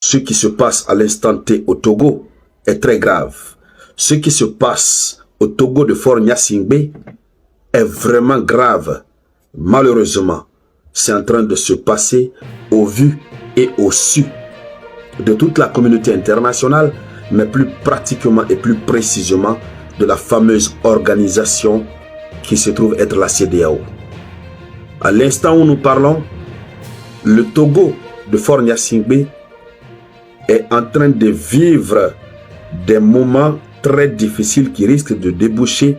Ce qui se passe à l'instant T au Togo est très grave. Ce qui se passe au Togo de Faure Gnassingbé est vraiment grave. Malheureusement, c'est en train de se passer au vu et au su de toute la communauté internationale, mais plus pratiquement et plus précisément de la fameuse organisation qui se trouve être la CEDEAO. À l'instant où nous parlons, le Togo de Faure Gnassingbé est en train de vivre des moments très difficiles qui risquent de déboucher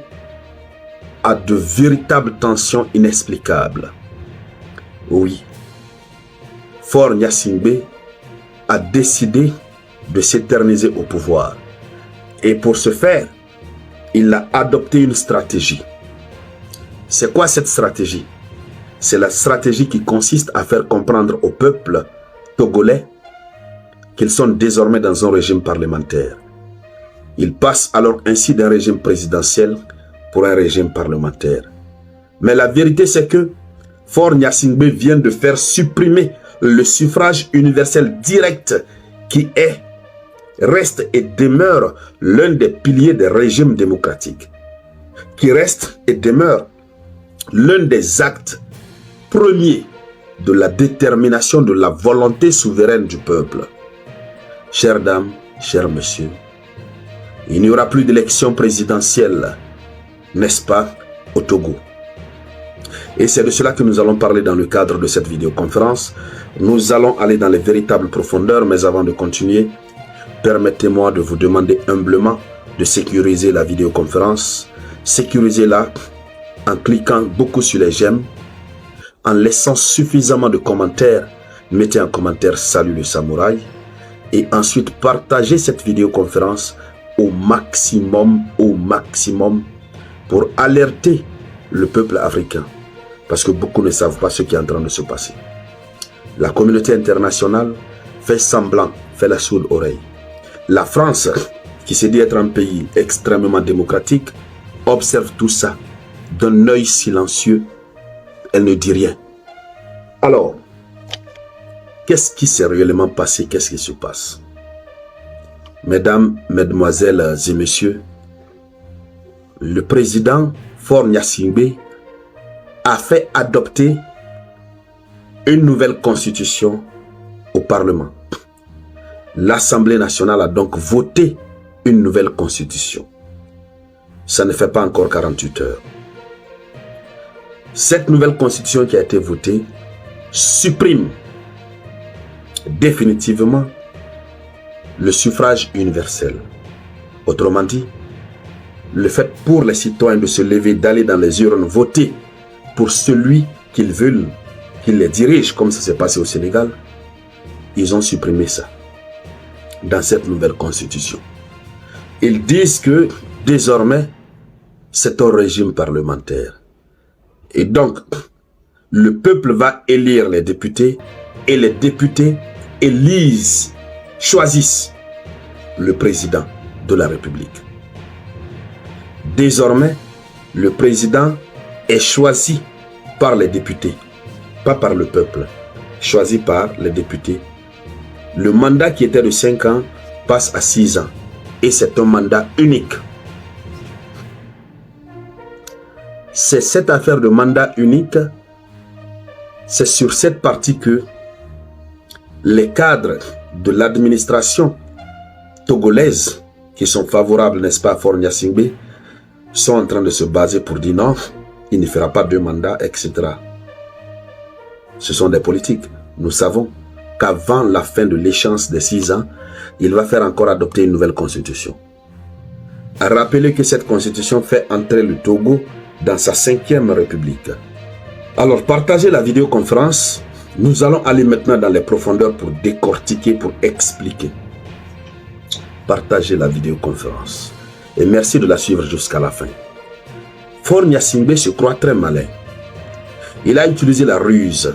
à de véritables tensions inexplicables. Oui, Faure Gnassingbé a décidé de s'éterniser au pouvoir. Et pour ce faire, il a adopté une stratégie. C'est quoi cette stratégie? C'est la stratégie qui consiste à faire comprendre au peuple togolais qu'ils sont désormais dans un régime parlementaire. Ils passent alors ainsi d'un régime présidentiel pour un régime parlementaire. Mais la vérité, c'est que Faure Gnassingbé vient de faire supprimer le suffrage universel direct qui reste et demeure l'un des piliers des régimes démocratiques, qui reste et demeure l'un des actes premiers de la détermination de la volonté souveraine du peuple. Chères dames, chers messieurs, il n'y aura plus d'élection présidentielle, n'est-ce pas, au Togo. Et c'est de cela que nous allons parler dans le cadre de cette vidéoconférence. Nous allons aller dans les véritables profondeurs, mais avant de continuer, permettez-moi de vous demander humblement de sécuriser la vidéoconférence. Sécurisez-la en cliquant beaucoup sur les j'aime, en laissant suffisamment de commentaires. Mettez un commentaire « Salut le samouraï » et ensuite partagez cette vidéoconférence au maximum pour alerter le peuple africain. Parce que beaucoup ne savent pas ce qui est en train de se passer. La communauté internationale fait semblant, fait la sourde oreille. La France, qui se dit être un pays extrêmement démocratique, observe tout ça d'un œil silencieux. Elle ne dit rien. Alors, qu'est-ce qui s'est réellement passé? Qu'est-ce qui se passe? Mesdames, mesdemoiselles et messieurs, le président Faure Gnassingbé a fait adopter une nouvelle constitution au Parlement. L'Assemblée nationale a donc voté une nouvelle constitution. Ça ne fait pas encore 48 heures. Cette nouvelle constitution qui a été votée supprime définitivement le suffrage universel. Autrement dit, le fait pour les citoyens de se lever, d'aller dans les urnes, voter pour celui qu'ils veulent, qu'ils les dirigent, comme ça s'est passé au Sénégal, ils ont supprimé ça dans cette nouvelle constitution. Ils disent que désormais, c'est un régime parlementaire. Et donc, le peuple va élire les députés et les députés élisent, choisissent le président de la République. Désormais, le président est choisi par les députés, pas par le peuple, choisi par les députés. Le mandat qui était de 5 ans passe à 6 ans et c'est un mandat unique. C'est cette affaire de mandat unique, c'est sur cette partie que les cadres de l'administration togolaise qui sont favorables, n'est-ce pas, à Faure Gnassingbé, sont en train de se baser pour dire non, il ne fera pas 2 mandats, etc. Ce sont des politiques. Nous savons qu'avant la fin de l'échéance des 6 ans, il va faire encore adopter une nouvelle constitution. Rappelez que cette constitution fait entrer le Togo dans sa 5e république. Alors, partagez la vidéoconférence. Nous allons aller maintenant dans les profondeurs pour décortiquer, pour expliquer. Partagez la vidéoconférence. Et merci de la suivre jusqu'à la fin. Faure Gnassingbé se croit très malin. Il a utilisé la ruse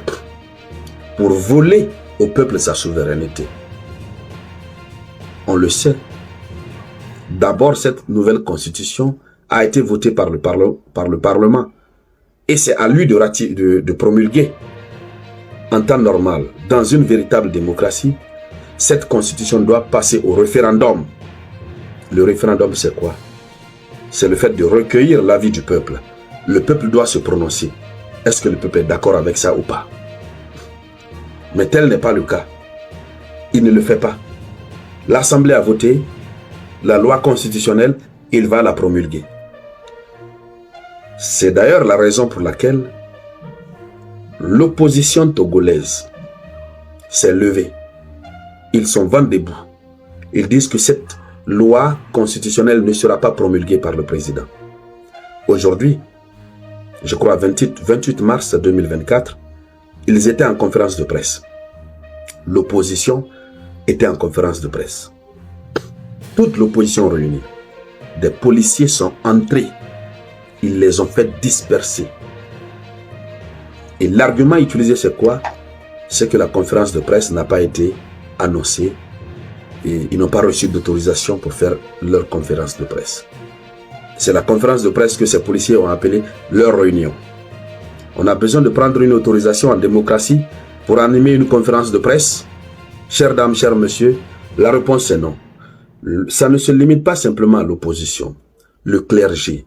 pour voler au peuple sa souveraineté. On le sait. D'abord, cette nouvelle constitution a été votée par le Parlement. Et c'est à lui de promulguer. En temps normal, dans une véritable démocratie, Cette constitution doit passer au référendum. Le référendum, c'est quoi? C'est le fait de recueillir l'avis du peuple. Le peuple doit se prononcer. Est-ce que le peuple est d'accord avec ça ou pas? Mais tel n'est pas le cas. Il ne le fait pas. L'Assemblée a voté la loi constitutionnelle, il va la promulguer. C'est d'ailleurs la raison pour laquelle l'opposition togolaise s'est levée. Ils sont vent debout. Ils disent que cette loi constitutionnelle ne sera pas promulguée par le président. Aujourd'hui, je crois 28 mars 2024, ils étaient en conférence de presse. L'opposition était en conférence de presse. Toute l'opposition réunie. Des policiers sont entrés. Ils les ont fait disperser. Et l'argument utilisé, c'est quoi? C'est que la conférence de presse n'a pas été annoncée et ils n'ont pas reçu d'autorisation pour faire leur conférence de presse. C'est la conférence de presse que ces policiers ont appelée leur réunion. On a besoin de prendre une autorisation en démocratie pour animer une conférence de presse? Chères dames, chers messieurs, la réponse est non. Ça ne se limite pas simplement à l'opposition. Le clergé,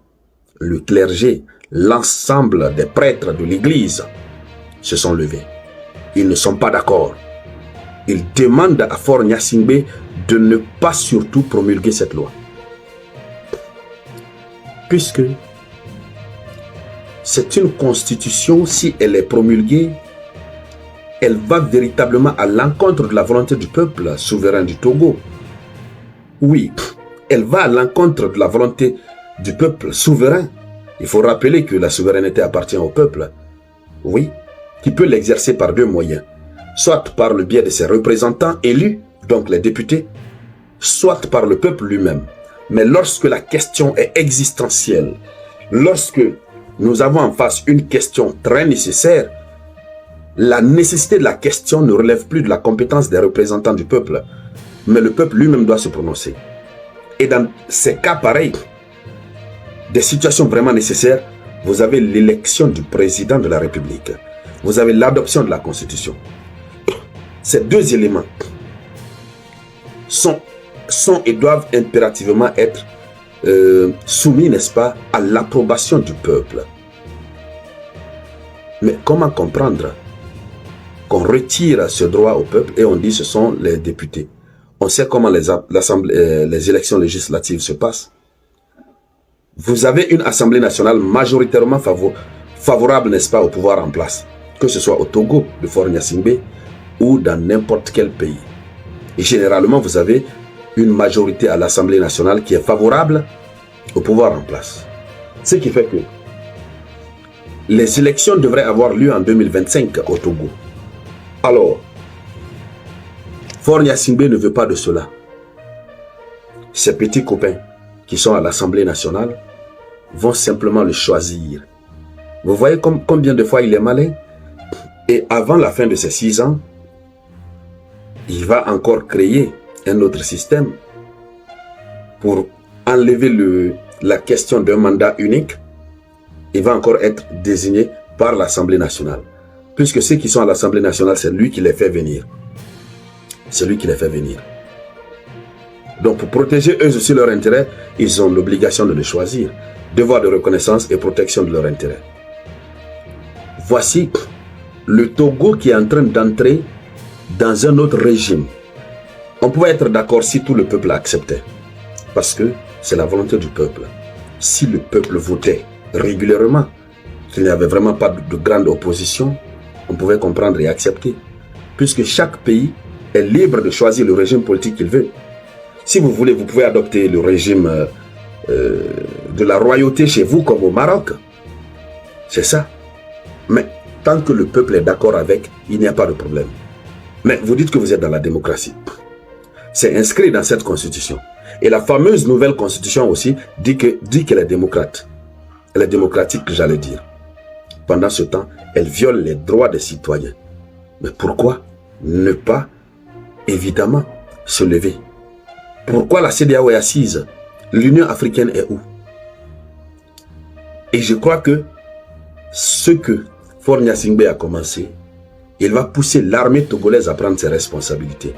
l'ensemble des prêtres de l'Église se sont levés. Ils ne sont pas d'accord. Ils demandent à Faure Gnassingbé de ne pas surtout promulguer cette loi. Puisque c'est une constitution, si elle est promulguée, elle va véritablement à l'encontre de la volonté du peuple souverain du Togo. Oui, elle va à l'encontre de la volonté du peuple souverain. Il faut rappeler que la souveraineté appartient au peuple. Oui, qui peut l'exercer par deux moyens. Soit par le biais de ses représentants élus, donc les députés, soit par le peuple lui-même. Mais lorsque la question est existentielle, lorsque nous avons en face une question très nécessaire, la nécessité de la question ne relève plus de la compétence des représentants du peuple, mais le peuple lui-même doit se prononcer. Et dans ces cas pareils, des situations vraiment nécessaires, vous avez l'élection du président de la République. Vous avez l'adoption de la Constitution. Ces deux éléments sont et doivent impérativement être soumis, n'est-ce pas, à l'approbation du peuple. Mais comment comprendre qu'on retire ce droit au peuple et on dit ce sont les députés? On sait comment les élections législatives se passent. Vous avez une Assemblée nationale majoritairement favorable, n'est-ce pas, au pouvoir en place, que ce soit au Togo de Faure Gnassingbé ou dans n'importe quel pays. Et généralement, vous avez une majorité à l'Assemblée nationale qui est favorable au pouvoir en place. Ce qui fait que les élections devraient avoir lieu en 2025 au Togo. Alors, Faure Gnassingbé ne veut pas de cela. Ses petits copains qui sont à l'Assemblée nationale vont simplement le choisir. Vous voyez combien de fois il est malin? Et avant la fin de ses 6 ans, il va encore créer un autre système pour enlever la question d'un mandat unique. Il va encore être désigné par l'Assemblée nationale. Puisque ceux qui sont à l'Assemblée nationale, c'est lui qui les fait venir. C'est lui qui les fait venir. Donc pour protéger eux aussi leur intérêt, ils ont l'obligation de le choisir. Devoir de reconnaissance et protection de leur intérêt. Voici le Togo qui est en train d'entrer dans un autre régime. On pouvait être d'accord si tout le peuple acceptait. Parce que c'est la volonté du peuple. Si le peuple votait régulièrement, qu'il n'y avait vraiment pas de grande opposition, on pouvait comprendre et accepter. Puisque chaque pays est libre de choisir le régime politique qu'il veut. Si vous voulez, vous pouvez adopter le régime de la royauté chez vous, comme au Maroc. C'est ça. Mais tant que le peuple est d'accord avec, il n'y a pas de problème. Mais vous dites que vous êtes dans la démocratie. C'est inscrit dans cette constitution. Et la fameuse nouvelle constitution aussi dit qu'elle est démocrate. Elle est démocratique, j'allais dire. Pendant ce temps, elle viole les droits des citoyens. Mais pourquoi ne pas, évidemment, se lever? Pourquoi la CEDEAO est assise? L'Union africaine est où? Et je crois que ce que Faure Gnassingbé a commencé, il va pousser l'armée togolaise à prendre ses responsabilités.